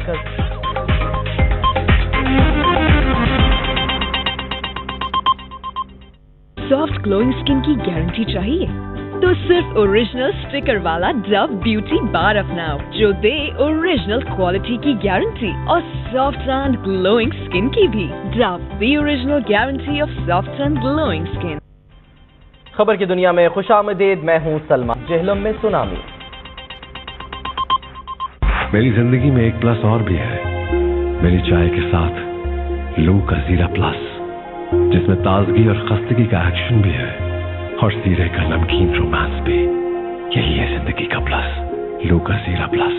मरकज। Soft glowing skin की guarantee चाहिए तो सिर्फ ओरिजिनल स्टिकर वाला डव ब्यूटी बार अपनाओ, जो दे ओरिजिनल क्वालिटी की गारंटी और सॉफ्ट एंड ग्लोइंग स्किन की भी। Dove, the original guarantee of soft and glowing skin. खबर की दुनिया में खुशामदीद, मैं हूँ सलमा। जेहलम में सुनामी। मेरी जिंदगी में एक प्लस और भी है, मेरी चाय के साथ लू का जीरा प्लस, जिसमें ताजगी और खस्तगी का एक्शन भी है और जीरे का नमकीन रोमांस भी। यही है जिंदगी का प्लस, लू का जीरा plus.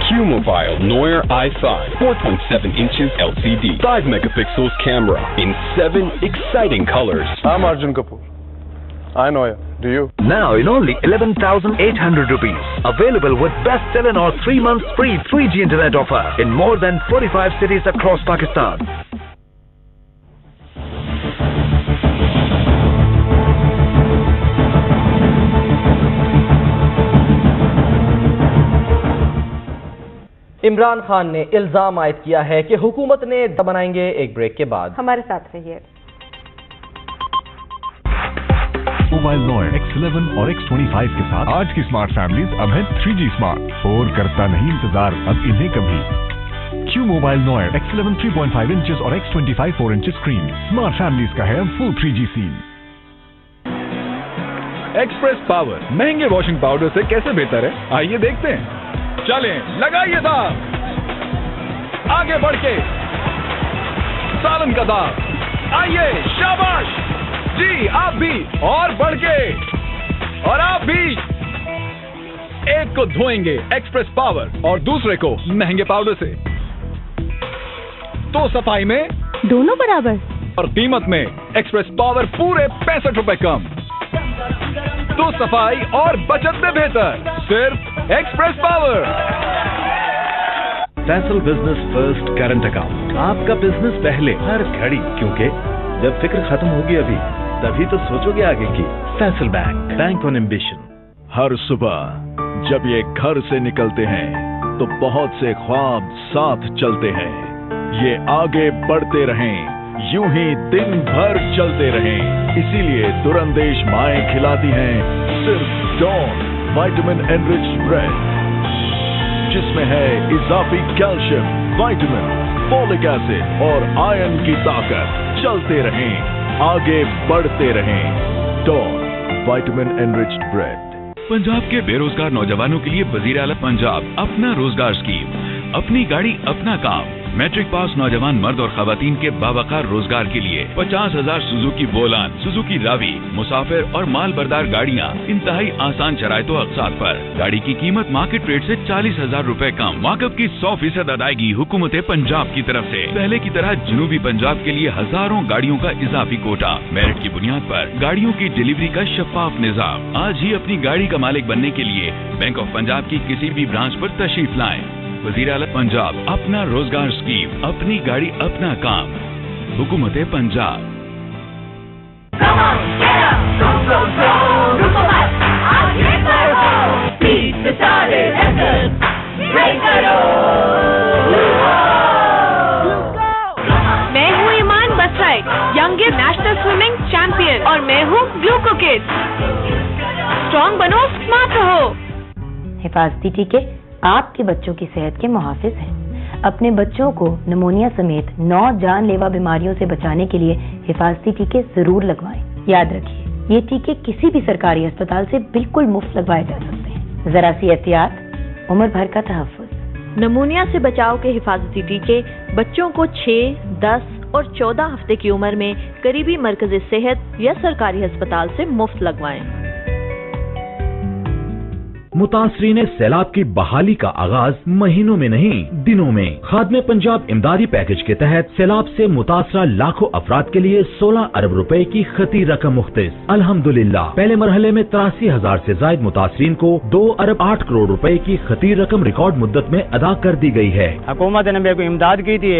Q-Mobile Noir i5 4.7 inches LCD 5 megapixels camera in 7 exciting colors. I'm Arjun Kapoor. I know you. Do you? Now in only 11,800 rupees. Available with best Telenor 3 months free 3G internet offer in more than 45 cities across Pakistan. Imran Khan ने इल्जाम आयद किया है कि हुकूमत ने बनाएंगे। एक ब्रेक के बाद हमारे साथ रहिए। मोबाइल नॉयर X11 और X25 के साथ आज की स्मार्ट फैमिलीज अब है 3G स्मार्ट और करता नहीं इंतजार अब इन्हें कभी। Q mobile noir X11 3.5 inches और X25 4 inches screen. Smart families का है full 3G scene. Express power महंगे वॉशिंग पाउडर से कैसे बेहतर है, आइए देखते हैं। चलें, लगाइए दाग, आगे बढ़ के सालन का दाग, आइए, शाबाश जी, आप भी और बढ़ के, और आप भी। एक को धोएंगे एक्सप्रेस पावर और दूसरे को महंगे पाउडर से, तो सफाई में दोनों बराबर और कीमत में एक्सप्रेस पावर पूरे 65 रुपए कम। तो सफाई और बचत में बेहतर, सिर्फ express power. Faisal business first current account, आपका बिजनेस पहले हर घड़ी, क्योंकि जब फिक्र खत्म होगी अभी तभी तो सोचोगे आगे की। Faysal bank, bank on ambition. हर सुबह जब ये घर से निकलते हैं तो बहुत से ख्वाब साथ चलते हैं। ये आगे बढ़ते रहें, यूं ही दिन भर चलते रहें। इसीलिए दुरंदेश माएं खिलाती हैं सिर्फ डॉन विटामिन एनरिच्ड ब्रेड, जिसमें है इजाफी कैल्शियम, विटामिन, फोलिक एसिड और आयरन की ताकत। चलते रहें, आगे बढ़ते रहें। Dawn vitamin enriched bread. Punjab के बेरोजगार नौजवानों के लिए वजीर आला पंजाब अपना रोजगार स्कीम, अपनी गाड़ी अपना काम। मैट्रिक पास नौजवान मर्द और खवातीन के बावकार रोजगार के लिए 50,000 सुजुकी बोलान, सुजुकी रावी, मुसाफिर और माल बरदार गाड़ियाँ इंतहाई आसान शराइतों अक़सात पर। गाड़ी की कीमत मार्केट रेट से 40,000 रुपए कम। वाकफ की 100% अदायगी हुकूमत पंजाब की तरफ से। पहले की तरह जनूबी पंजाब के लिए हजारों गाड़ियों का इजाफी कोटा। मेरिट की बुनियाद पर गाड़ियों की डिलीवरी का शफाफ निजाम। आज ही अपनी गाड़ी का मालिक बनने के लिए बैंक ऑफ पंजाब की किसी भी ब्रांच पर तशरीफ लाएं। वज़ीर आला पंजाब अपना रोजगार स्कीम, अपनी गाड़ी अपना काम, हुकूमत पंजाब। मैं हूँ Iman Basrai, youngest national swimming champion, और मैं हूँ ग्लूको किड्स। स्ट्रॉन्ग बनो, स्मार्ट रहो। हिफाजती टीके आपके बच्चों की सेहत के मुहाफिज हैं। अपने बच्चों को निमोनिया समेत 9 जानलेवा बीमारियों से बचाने के लिए हिफाजती टीके जरूर लगवाएं। याद रखिए, ये टीके किसी भी सरकारी अस्पताल से बिल्कुल मुफ्त लगवाए जा सकते हैं। जरा सी एहतियात, उम्र भर का तहफ़्फ़ुज़। निमोनिया से बचाव के हिफाजती टीके बच्चों को 6, 10 और 14 हफ्ते की उम्र में करीबी मरकज़ सेहत या सरकारी अस्पताल से मुफ्त लगवाएं। मुतासरीन सैलाब की बहाली का आगाज महीनों में नहीं दिनों में। खादमे पंजाब इमदादी पैकेज के तहत सैलाब से मुतासरा लाखों अफराद के लिए 16 अरब रुपए की खती रकम मुख्तस। अल्हम्दुलिल्लाह पहले मरहले में 83,000 से ज्यादा मुतासरीन को 2 अरब 8 करोड़ रुपए की खती रकम रिकॉर्ड मुद्दत में अदा कर दी गई है। हुकूमत ने मेरे को इमदाद की थी,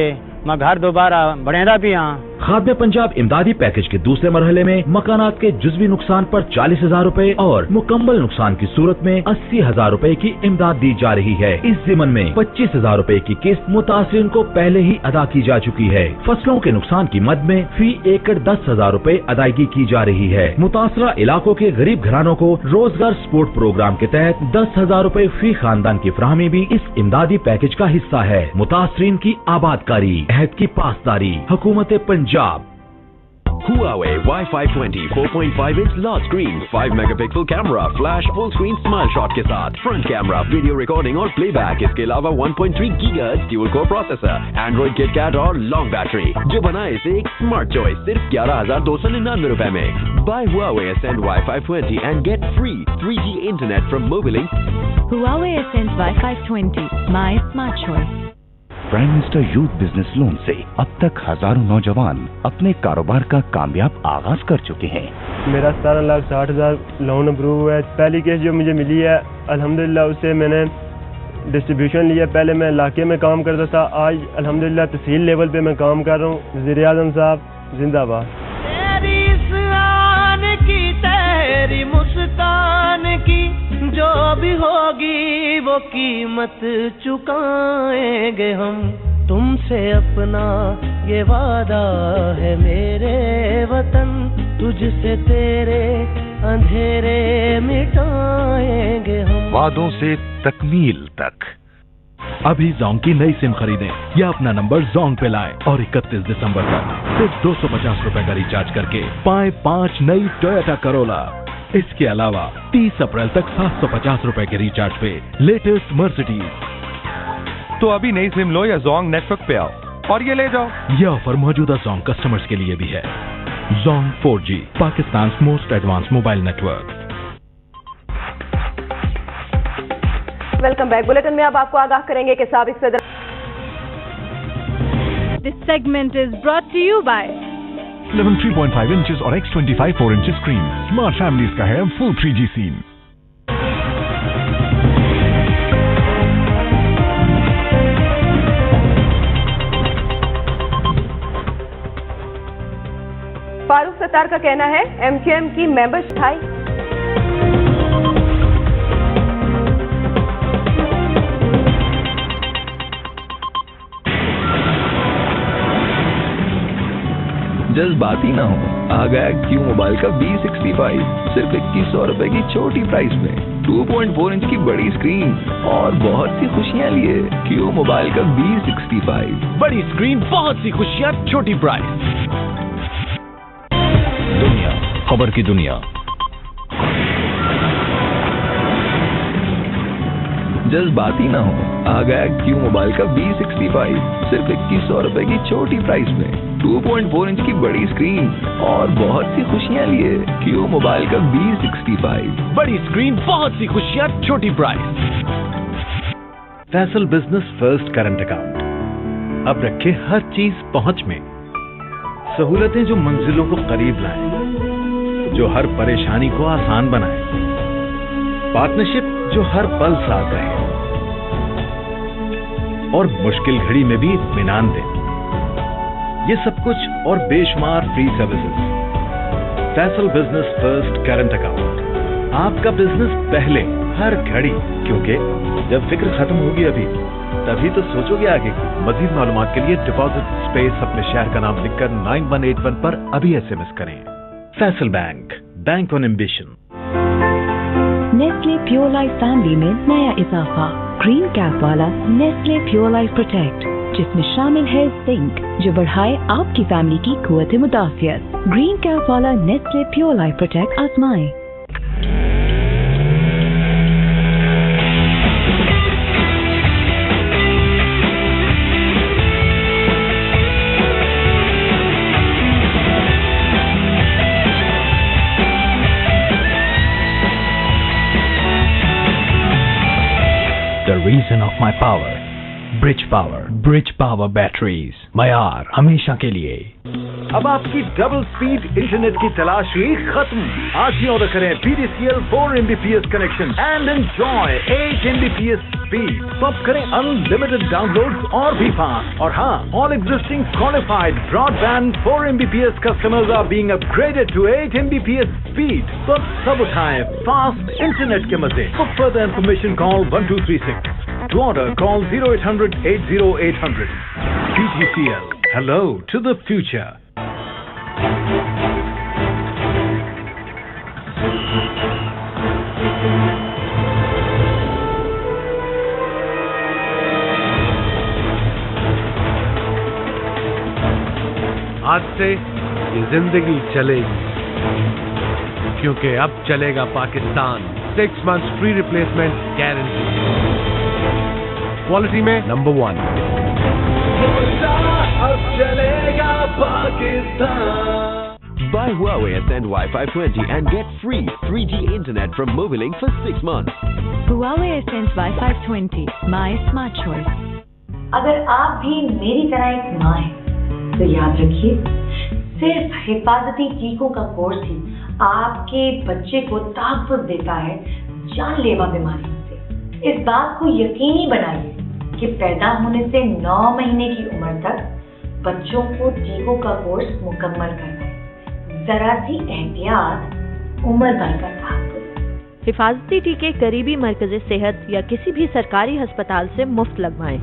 मैं घर दोबारा बढ़ेदा भी हाँ। खाद्य पंजाब इमदादी पैकेज के दूसरे मरहले में मकानात के जुज़वी नुकसान पर 40,000 रूपए और मुकम्मल नुकसान की सूरत में 80,000 रूपए की इमदाद दी जा रही है। इस ज़िमन में 25,000 रूपए की किस्त मुतासिरीन को पहले ही अदा की जा चुकी है। फसलों के नुकसान की मद में फी एकड़ 10,000 रूपए अदायगी की जा रही है। मुतासरा इलाकों के गरीब घरानों को रोजगार सपोर्ट प्रोग्राम के तहत 10,000 रूपए फी खानदान की फराहमी भी इस इमदादी पैकेज का हिस्सा है। मुतासरीन की आबादकारी, अहद की पासदारी, हुकूमत Punjab. Huawei Wi-Fi 20 4.5 inch large screen 5 megapixel camera flash full screen smile shot के साथ front camera video recording और playback। इसके अलावा 1.3 GHz dual core processor Android KitKat और long battery जो बनाए इसे एक smart choice सिर्फ 11,299 रुपए में। Buy Huawei Ascend Wi-Fi 20 and get free 3G internet from Mobilink। Huawei Ascend Wi-Fi 20, my smart choice। Prime minister youth business loan से अब तक हजारों नौजवान अपने कारोबार का कामयाब आगाज कर चुके हैं। मेरा 17,60,000 लोन अप्रूव हुआ है। पहली केस जो मुझे मिली है अल्हम्दुलिल्लाह उससे मैंने डिस्ट्रीब्यूशन लिया। पहले मैं इलाके में काम करता था, आज अल्हम्दुलिल्लाह तहसील लेवल पे मैं काम कर रहा हूँ। वज़ीर आज़म साहब जिंदाबाद। तेरी इस्लान की तेरी मुस्कान की जो भी होगी वो कीमत चुकाएंगे हम। तुमसे अपना ये वादा है मेरे वतन, तुझसे तेरे अंधेरे मिटाएंगे हम। वादों से तकमील तक। अभी जोंग की नई सिम खरीदें या अपना नंबर जोंग पे लाएं और 31 दिसंबर तक सिर्फ 250 रुपए का रिचार्ज करके पाएं 5 नई टोयोटा करोला। इसके अलावा 30 अप्रैल तक 750 रुपए के रिचार्ज पे लेटेस्ट मर्सिडीज। तो अभी नई सिम लो या जोंग नेटवर्क पे आओ और ये ले जाओ। यह ऑफर मौजूदा जोंग कस्टमर्स के लिए भी है। Jong 4G, Pakistan most advance mobile network. Welcome back. Bulletin में अब आपको आगाह करेंगे कि साबिक सदर। This segment is brought to you by 11 3.5 inches और X25 4 inches screen. Smart families का है full 3G scene. Farooq Sattar का कहना है MQM की मेंबरशिप हाई। जज्बाती ना हो, आ गया क्यू मोबाइल का B65 सिर्फ 2100 रुपए की छोटी प्राइस में। 2.4 इंच की बड़ी स्क्रीन और बहुत सी खुशियां लिए। क्यू मोबाइल का B65 बड़ी स्क्रीन, बहुत सी खुशियां, छोटी प्राइस। दुनिया खबर की दुनिया। जज्बाती ना हो, आ गया क्यू मोबाइल का B65 सिर्फ 2100 रुपए की छोटी प्राइस में। 2.4 इंच की बड़ी स्क्रीन और बहुत सी खुशियां लिए। क्यू मोबाइल का B65 बड़ी स्क्रीन, बहुत सी खुशियां, छोटी price. Faisal business first current account अब रखे हर चीज पहुंच में। सहूलतें जो मंजिलों को करीब लाएं, जो हर परेशानी को आसान बनाए। पार्टनरशिप जो हर पल साथ रहे और मुश्किल घड़ी में भी इत्मीनान दे। ये सब कुछ और बेशुमार free services. Faisal business first current account, आपका बिजनेस पहले हर घड़ी, क्योंकि जब फिक्र खत्म होगी अभी तभी तो सोचोगे आगे की। मजीद मालूमात के लिए डिपॉजिट स्पेस अपने शहर का नाम लिखकर 9181 पर अभी SMS करें। Faysal bank, bank on ambition. Nestle pure life family में नया इजाफा, ग्रीन कैप वाला नेस्ले प्योर लाइफ प्रोटेक्ट, जिसमें शामिल है जिंक जो बढ़ाए आपकी फैमिली की कुव्वत मुदाफियत। ग्रीन कैप वाला नेस्ले प्योर लाइफ प्रोटेक्ट आजमाएं। The reason of my power, bridge power batteries, मयार हमेशा के लिए। अब आपकी डबल स्पीड इंटरनेट की तलाश ही खत्म। आज ही ऑर्डर करें BDCL 4 Mbps connection and enjoy 8 Mbps speed. तो अब करें अनलिमिटेड डाउनलोड्स और भी फास्ट। और हाँ, all existing qualified broadband 4 Mbps customers are being upgraded to 8 Mbps speed. तो अब सब उठाएं फास्ट इंटरनेट के मजे। For further information call 1236। To order, call 0800 80800. BDCL. Hello to the future. आज से ये जिंदगी चलेगी, क्योंकि अब चलेगा Pakistan 6 months free replacement guarantee. Quality में नंबर 1। अब चलेगा Pakistan. Buy Huawei Ascend Wi-Fi 20 and get free 3G internet from Mobilink for 6 months. Huawei Ascend Wi-Fi 20, my smart choice. अगर आप भी मेरी तरह एक माँ हैं, तो याद रखिए, सिर्फ हिफाजती टीकों का कोर्स ही आपके बच्चे को तहफ़्फ़ुज़ देता है जानलेवा बीमारियों से। इस बात को यकीनी बनाइए कि पैदा होने से 9 महीने की उम्र तक बच्चों को टीकों का कोर्स मुकम्मल करना है। जरा सी एहतियात, उम्र भर का तहफ़्फ़ुज़। हिफाजती टीके करीबी मरकज़े सेहत या किसी भी सरकारी अस्पताल से मुफ्त लगवाएं।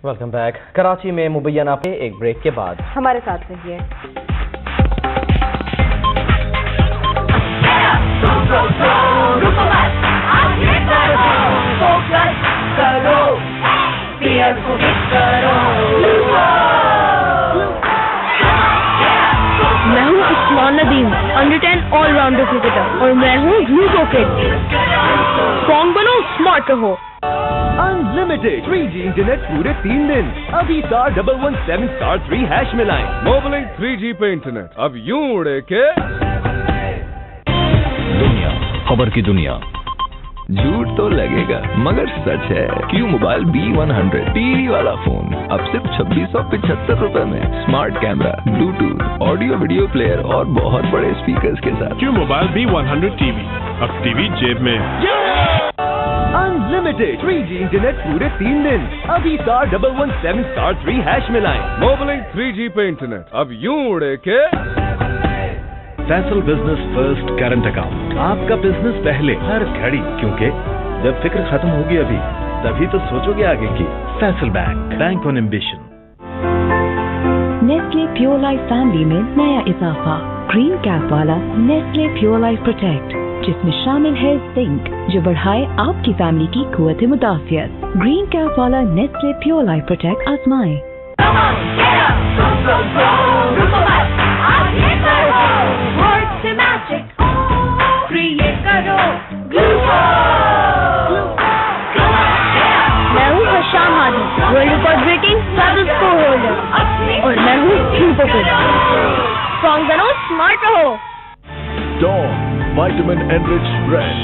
Welcome back. कराची में मुबैना पे एक ब्रेक के बाद हमारे साथ रहिए। मैं हूँ Usman Nadeem, under 10 allrounder cricketer, और मैं हूँ ग्लूको किड। स्ट्रॉन्ग बनो, स्मार्ट रहो। अनलिमिटेड 3G इंटरनेट पूरे 3 दिन। अभी *117*3# मिलाएं। मोबिलिंक 3G पे इंटरनेट अब यूं उड़े के दुनिया, खबर की दुनिया। झूठ तो लगेगा मगर सच है। Q मोबाइल B100 टीवी वाला फोन अब सिर्फ 2675 रुपए में। Smart camera, Bluetooth, audio video player और बहुत बड़े स्पीकर्स के साथ। Q मोबाइल B100 टीवी, अब टीवी जेब में। अनलिमिटेड 3G इंटरनेट पूरे 3 दिन। अभी *117*3# मिलाएं। मोबिलिंक 3G पे इंटरनेट अब यूं उड़े के Faisal business first current account. आपका बिजनेस पहले हर घड़ी, क्योंकि जब फिक्र खत्म होगी अभी, तभी तो सोचोगे आगे की। Faysal bank on ambition. Nestle pure life family में नया इजाफा, ग्रीन कैप वाला नेस्ले प्योर लाइफ प्रोटेक्ट, जिसमें शामिल है जिंक, जो बढ़ाए आपकी फैमिली की कुव्वत मुदाफियत। ग्रीन कैप वाला नेस्ले प्योर लाइफ प्रोटेक्ट आजमाएं। मैं हूँ Hasham Hadi, world record breaking travel score holder, और मैं हूँ ग्लूको किड। स्ट्रॉन्ग बनो, स्मार्ट रहो। Dawn विटामिन एनरिच्ड ब्रेड,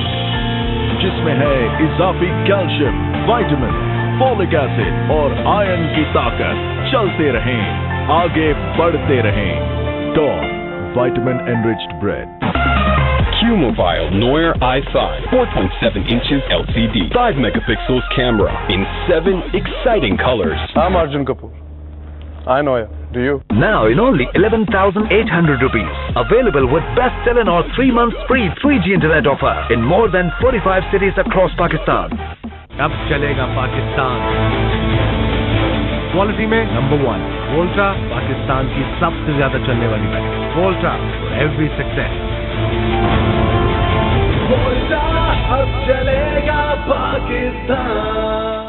जिसमें है इजाफी कैल्शियम, विटामिन, फोलिक एसिड और आयरन की ताकत। चलते रहें, आगे बढ़ते रहें। Dawn vitamin enriched bread. Q Mobile Noir i5 4.7 inches LCD 5 megapixels camera in 7 exciting colors. I'm Arjun Kapoor. I know you. Do you? Now in only 11,800 rupees. Available with best seller or 3 months free 3G internet offer in more than 45 cities across Pakistan. अब चलेगा Pakistan. Quality में number 1। Volta, Pakistan की सबसे ज्यादा चलने वाली battery. Volta for every success. अब चलेगा Pakistan.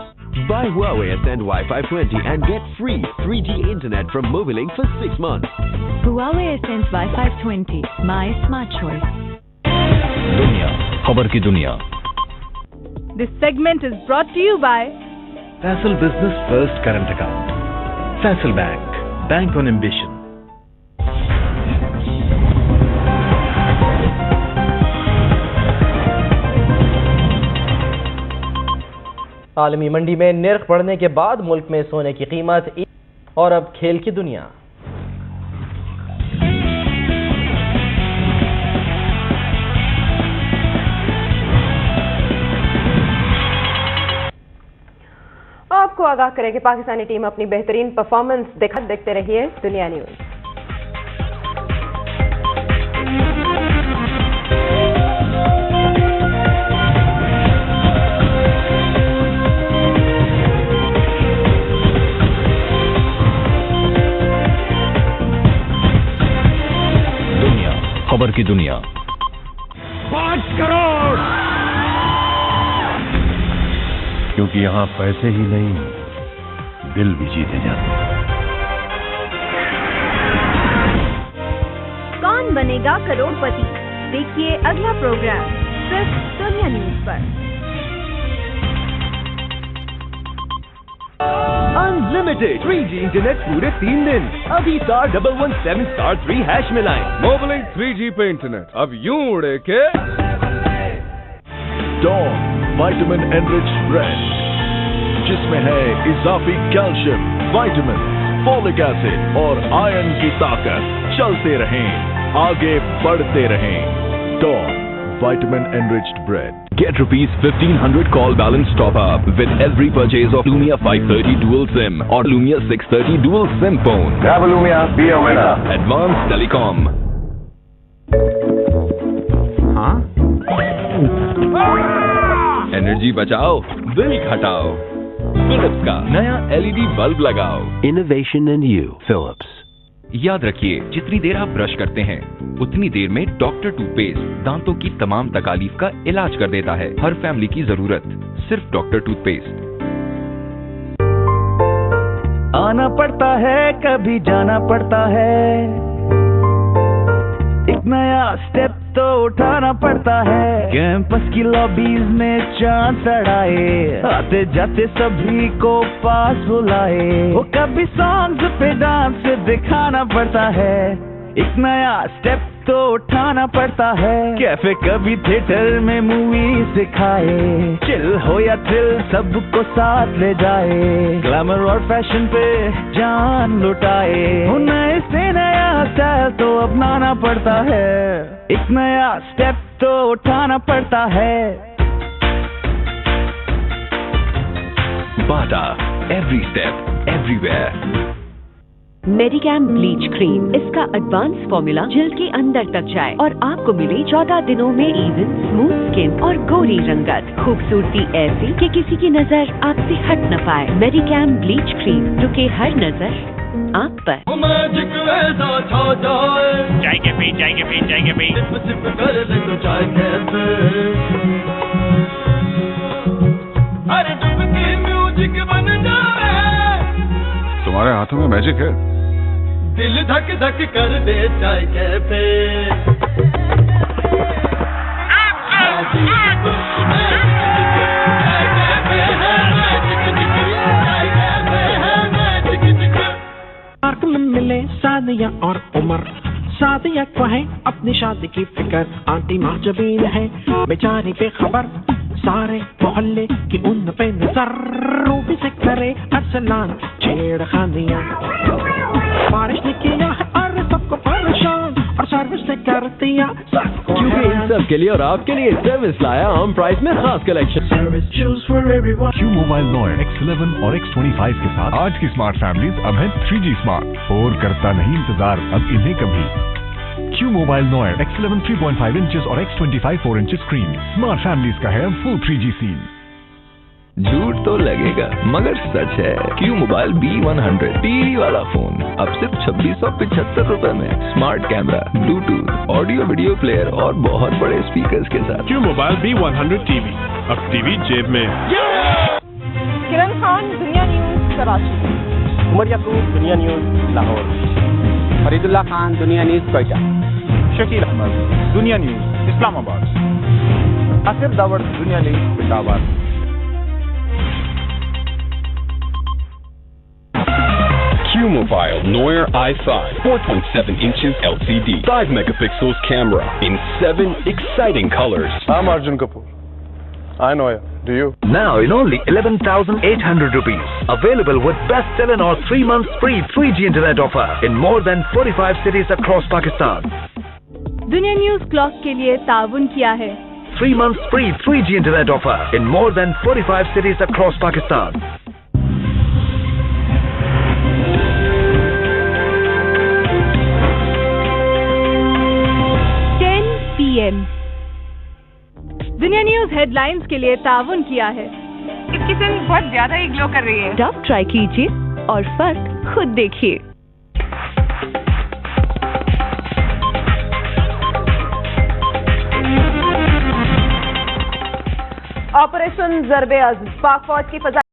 Buy Huawei Ascend Wi-Fi 20 and get free 3G internet from Mobilink for 6 months. Huawei Ascend Wi-Fi 20, my smart choice. दुनिया, खबर की दुनिया। This segment is brought to you by Faisal business first current account. Faisal bank on ambition. आलमी मंडी में निर्ख बढ़ने के बाद मुल्क में सोने की कीमत। और अब खेल की दुनिया। आपको आगाह करें कि पाकिस्तानी टीम अपनी बेहतरीन परफॉर्मेंस देखते रहिए दुनिया न्यूज। खबर की दुनिया। 5 करोड़, क्योंकि यहाँ पैसे ही नहीं, दिल भी जीते जाते हैं। कौन बनेगा करोड़पति? देखिए अगला प्रोग्राम सिर्फ दुनिया न्यूज पर। अनलिमिटेड 3G इंटरनेट पूरे 3 दिन। अभी *117*3 हैश मिलाएं। मोबाइल 3G पे इंटरनेट अब यूं उड़े के। डॉन विटामिन एनरिच ब्रेड, जिसमें है इजाफी कैल्शियम, विटामिन, फोलिक एसिड और आयरन की ताकत। चलते रहें, आगे बढ़ते रहें। Dawn vitamin enriched bread. Get ₹1,500 call balance top up with every purchase of Lumia 530 dual SIM or Lumia 630 dual SIM phone. Grab a Lumia, be a winner. Advanced Telecom. हाँ? Energy बचाओ, bill घटाओ। Philips का नया LED bulb लगाओ। Innovation in you, Philips. याद रखिए, जितनी देर आप ब्रश करते हैं उतनी देर में डॉक्टर टूथपेस्ट दांतों की तमाम तकलीफ का इलाज कर देता है। हर फैमिली की जरूरत सिर्फ डॉक्टर टूथपेस्ट। आना पड़ता है, कभी जाना पड़ता है, एक नया स्टेप तो उठाना पड़ता है। कैंपस की लॉबीज में चांद चढ़ाए, आते जाते सभी को पास बुलाए। वो कभी सॉन्ग्स पे डांस दिखाना पड़ता है, एक नया स्टेप तो उठाना पड़ता है। कैफे कभी थिएटर में मूवी सिखाए, चिल हो या थ्रिल सबको साथ ले जाए। ग्लैमर और फैशन पे जान लुटाए, नए से नया स्टाइल तो अपनाना पड़ता है, एक नया स्टेप तो उठाना पड़ता है। बाटा, every step everywhere. मेडिकैम bleach cream, इसका एडवांस फॉर्मूला जल्द के अंदर तक जाए और आपको मिले 14 दिनों में इवन स्मूथ स्किन और गोरी रंगत। खूबसूरती ऐसी कि किसी की नजर आपसे हट न पाए। मेडिकैम ब्लीच क्रीम, रुके हर नजर आप पर। तुम्हारे हाथों में मैजिक है। दिल धक धक कर दे चाय कैफे। पार्क में मिले सादिया और उमर। सादिया को है अपनी शादी की फिक्र, आंटी माजबीन है बेचारी पे खबर। सारे मोहल्ले की उन पे नजर, रूबी से करे अरसलान छेड़खानियां। बारिश ने किया है और सबको परेशान, और सर्विस से कर दिया सबको। क्योंकि इन सब के लिए और आपके लिए सर्विस लाया आम प्राइस में खास कलेक्शन। Q मोबाइल नॉय X11 और X25 के साथ आज की स्मार्ट फैमिलीज अब है 3G स्मार्ट। और करता नहीं इंतजार अब इन्हें कभी। Q मोबाइल नॉय X11 3.5 इंचेस और X25 4 inches screen. Smart families का है अब फुल 3G सीन। झूठ तो लगेगा मगर सच है। Q मोबाइल B100 टीवी वाला फोन अब सिर्फ 2675 रुपए में। Smart camera, Bluetooth, audio video player और बहुत बड़े स्पीकर्स के साथ। Q मोबाइल B100 टीवी, अब टीवी जेब में। किरण खान, दुनिया न्यूज कराची। उमर याकूब, दुनिया न्यूज लाहौर। फरीदुल्लाह खान, दुनिया न्यूज कोयटा। शकील अहमद, दुनिया न्यूज इस्लामाबाद। आसिफ दावड़, दुनिया news Islamabad. Q Mobile Noir i5 4.7 inches LCD 5 megapixels camera in 7 exciting colors. I'm Arjun Kapoor. I know ya. Do you? Now in only 11,800 rupees. Available with best Telenor 3 months free 3G internet offer in more than 45 cities across Pakistan. दुनिया news clock के लिए ताउन किया है 3 months free 3G internet offer in more than 45 cities across Pakistan. PM दुनिया news headlines के लिए ताउन किया है इसकी फिल्म बहुत ज्यादा ही ग्लो कर रही है। तब ट्राई कीजिए और फर्क खुद देखिए। ऑपरेशन ज़रबे-अज़्म पाक फौज की फजा